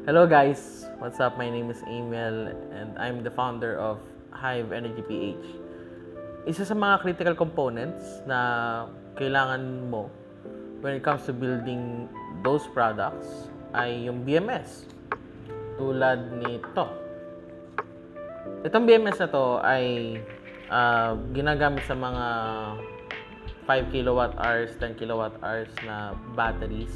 Hello guys, what's up? My name is Emil and I'm the founder of Hive Energy PH. Isa sa mga critical components na kailangan mo when it comes to building those products ay yung BMS. Tulad nito. Itong BMS na to ay ginagamit sa mga 5 kilowatt hours, 10 kilowatt hours na batteries.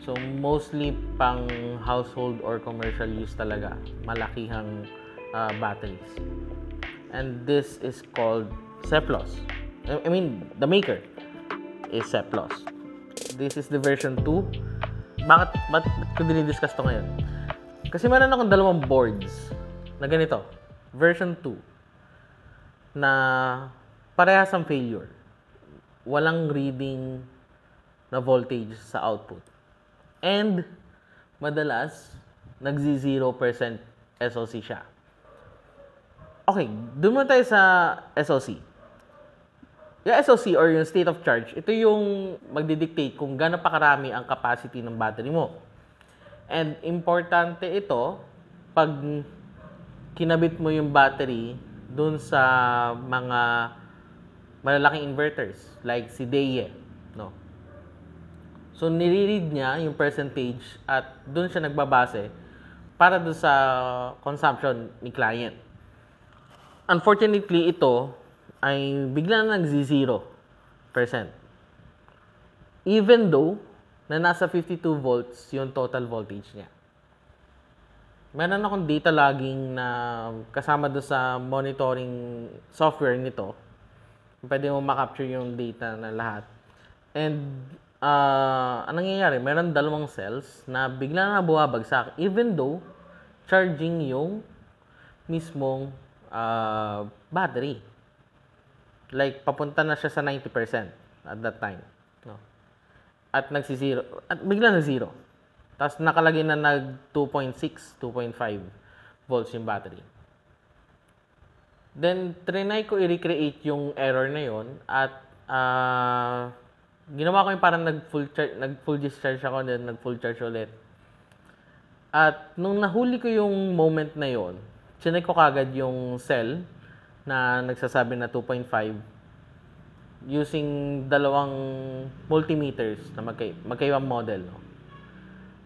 So, mostly pang household or commercial use talaga. Malakihang batteries. And this is called Seplos. I mean, the maker is Seplos. This is the version 2. Ba't ko dinidiscuss to ngayon? Kasi meron akong dalawang boards na ganito. Version 2 na parehas ang failure. Walang reading na voltage sa output. And, madalas, nagzi-0% SOC siya. Okay, doon muna tayo sa SOC. Yung SOC or yung state of charge, ito yung magdidictate kung gaano pa karami ang capacity ng battery mo. And, importante ito, pag kinabit mo yung battery doon sa mga malalaking inverters, like si DEYE, no? So, nire-read niya yung percentage at doon siya nagbabase para doon sa consumption ni client. Unfortunately, ito ay bigla na nag-0%. Even though na nasa 52 volts yung total voltage niya. Meron akong data logging na kasama doon sa monitoring software nito. Pwede mo makapture yung data na lahat. And anong nangyayari? Meron dalawang cells na bigla na buwabagsak even though charging yung mismong battery. Like, papunta na siya sa 90% at that time. No? At nagsizero. At bigla na zero. Tapos nakalagay na nag 2.6, 2.5 volts yung battery. Then, trinay ko i-recreate yung error na yon at ginawa ko yung parang nag-full discharge ako, then nag-full charge ulit. At nung nahuli ko yung moment na yon, chinek ko kagad yung cell na nagsasabi na 2.5 using dalawang multimeters na magkaibang model. No?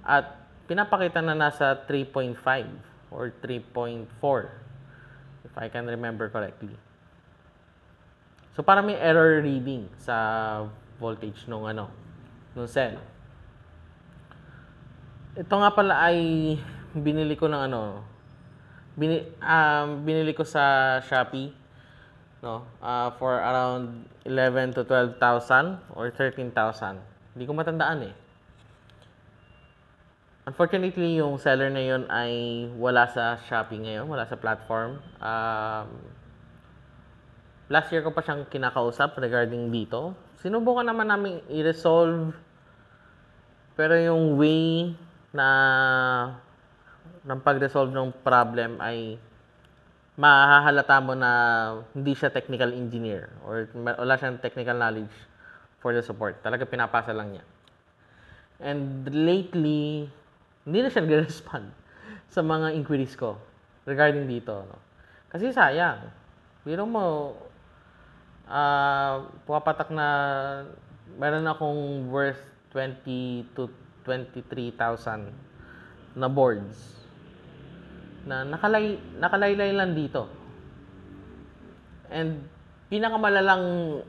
At pinapakita na nasa 3.5 or 3.4 if I can remember correctly. So, para may error reading sa voltage nung cell. Ito nga pala ay binili ko ng binili ko sa Shopee, no? For around 11 to 12,000 or 13,000. Hindi ko matandaan eh. Unfortunately, yung seller na yun ay wala sa Shopee ngayon, wala sa platform. Last year ko pa siyang kinakausap regarding dito. Sinubukan naman namin i-resolve, pero yung way na ng pag-resolve ng problem ay mahahalata mo na hindi siya technical engineer or wala siyang technical knowledge for the support. Talaga pinapasa lang niya. And lately, hindi na siya nag-respond sa mga inquiries ko regarding dito. No? Kasi sayang. Biro mo, pumapatak na meron akong worth 20 to 23,000 na boards na nakalaylay lang dito. And pinakamalalang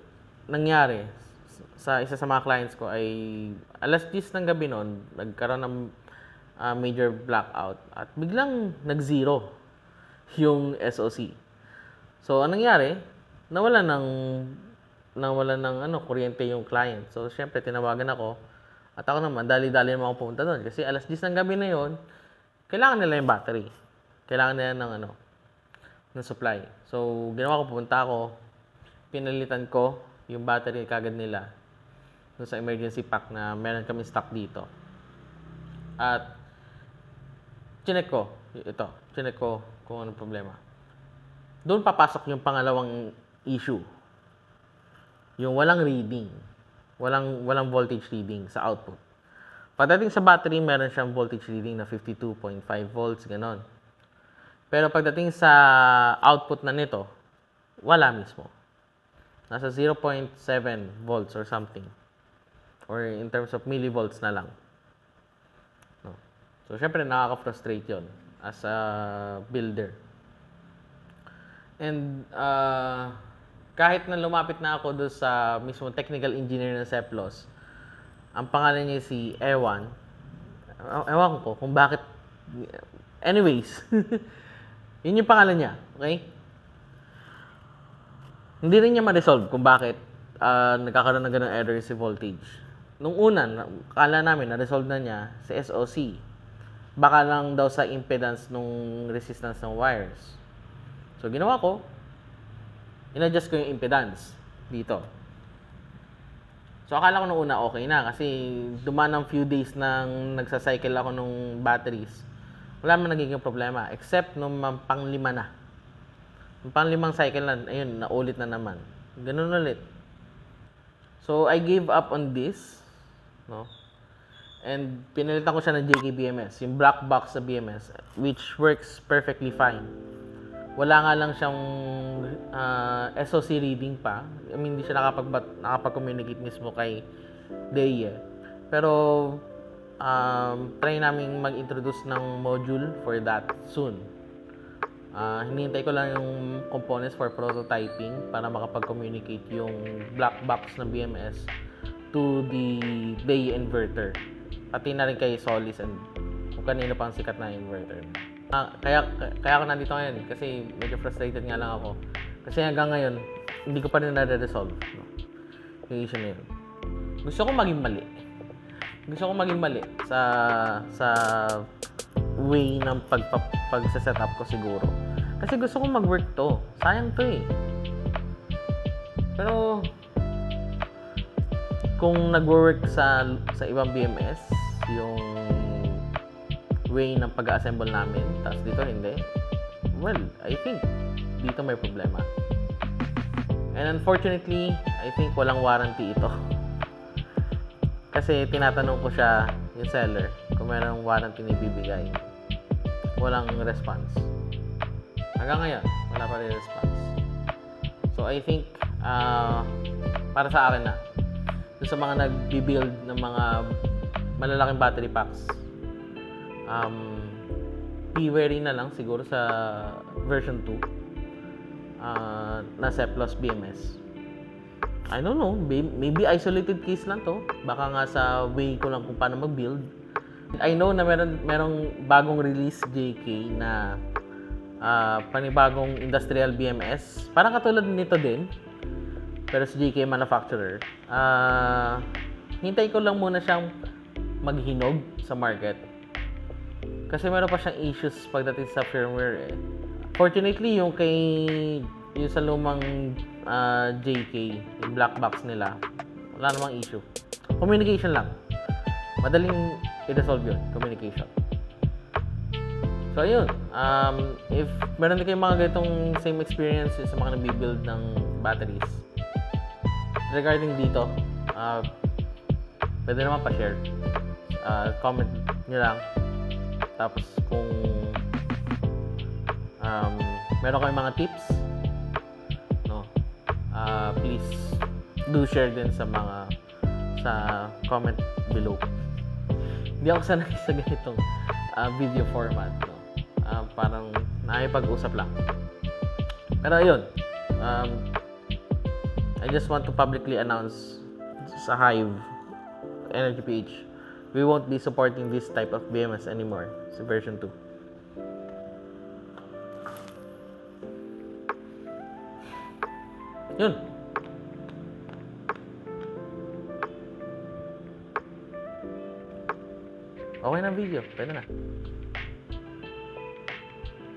nangyari sa isa sa mga clients ko ay alas 10 ng gabi noon, nagkaroon ng major blackout at biglang nag-0 yung SOC. So, anong nangyari? Nawala ng kuryente yung client. So, syempre, tinawagan ako. At ako naman, dali-dali naman ako pumunta doon. Kasi alas 10 ng gabi na yon, kailangan nila yung battery. Kailangan nila ng supply. So, ginawa ko, pumunta ako. Pinalitan ko yung battery kagad nila doon sa emergency pack na meron kami stock dito. At chinek ko kung anong problema. Doon papasok yung pangalawang issue. Yung walang reading. Walang voltage reading sa output. Pagdating sa battery, meron siyang voltage reading na 52.5 volts, ganon. Pero pagdating sa output na nito, wala mismo. Nasa 0.7 volts or something. Or in terms of millivolts na lang. No. So, syempre, nakaka-frustrate yun as a builder. And, kahit na lumapit na ako doon sa mismo technical engineer ng Seplos, ang pangalan niya si Ewan. Ewan ko kung bakit. Anyways, yun yung pangalan niya. Okay? Hindi rin niya ma-resolve kung bakit nagkakaroon ng ganung error si voltage. Nung una, kala namin na-resolve na niya sa SOC. Baka lang daw sa impedance nung resistance ng wires. So, ginawa ko, in-adjust ko yung impedance dito. So, akala ko nung una okay na kasi dumaan ng few days nang nagsacycle ako nung batteries. Wala man nagiging problema except nung pang-5 na. Yung pang-5 cycle na, ayun, naulit na naman. Ganun ulit. So, I gave up on this. No? And pinalitan ko siya ng JK BMS, yung black box sa BMS, which works perfectly fine. Wala nga lang siyang SOC reading pa. I mean, hindi siya nakapag-communicate mismo kay Deye. Pero, try namin mag-introduce ng module for that soon. Hinihintay ko lang yung components for prototyping para makapag-communicate yung black box na BMS to the Deye inverter. Pati na rin kay Solis and kung kanino pang sikat na inverter. Kaya ako nandito ngayon kasi medyo frustrated nga lang ako. Kasi hanggang ngayon, hindi ko pa rin na-resolve. No? Yung issue na yun. Gusto ko maging mali sa way ng pag-set up ko siguro. Kasi gusto ko mag-work to. Sayang to eh. Pero kung nag-work sa ibang BMS, yung way ng pag-assemble namin, tapos dito hindi, well, I think dito may problema. And unfortunately, I think walang warranty ito. Kasi tinatanong ko siya, yung seller, kung mayroong warranty na ibibigay. Walang response. Hanggang ngayon, wala pa rin response. So I think, para sa akin na, sa mga nag-build ng mga malalaking battery packs, be wary na lang siguro sa version 2 na Seplos BMS. I don't know, maybe isolated case lang to. Baka nga sa way ko lang kung paano mag-build. I know na merong bagong release JK na panibagong industrial BMS. Parang katulad nito din, pero sa JK manufacturer. Hintay ko lang muna siyang maghinog sa market. Kasi meron pa siyang issues pagdating sa firmware eh. Fortunately, yung sa lumang JK, yung black box nila, wala namang issue. Communication lang. Madaling i-resolve yun, communication. So, ayun. If meron din kayong mga ganitong same experience sa mga nabibuild ng batteries, regarding dito, pwede naman pa-share. Comment nyo lang. Tapos kung meron kayong mga tips, no, please do share din sa comment below. Hindi ako sanay sa ganitong video format, no. Parang nakipag-usap lang. Pero ayun, I just want to publicly announce sa Hive Energy PH, we won't be supporting this type of BMS anymore sa version 2. Yun. Okay na video. Pwede na.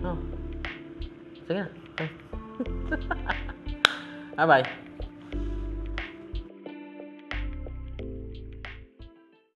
Oh. Sige na. Okay. Bye-bye.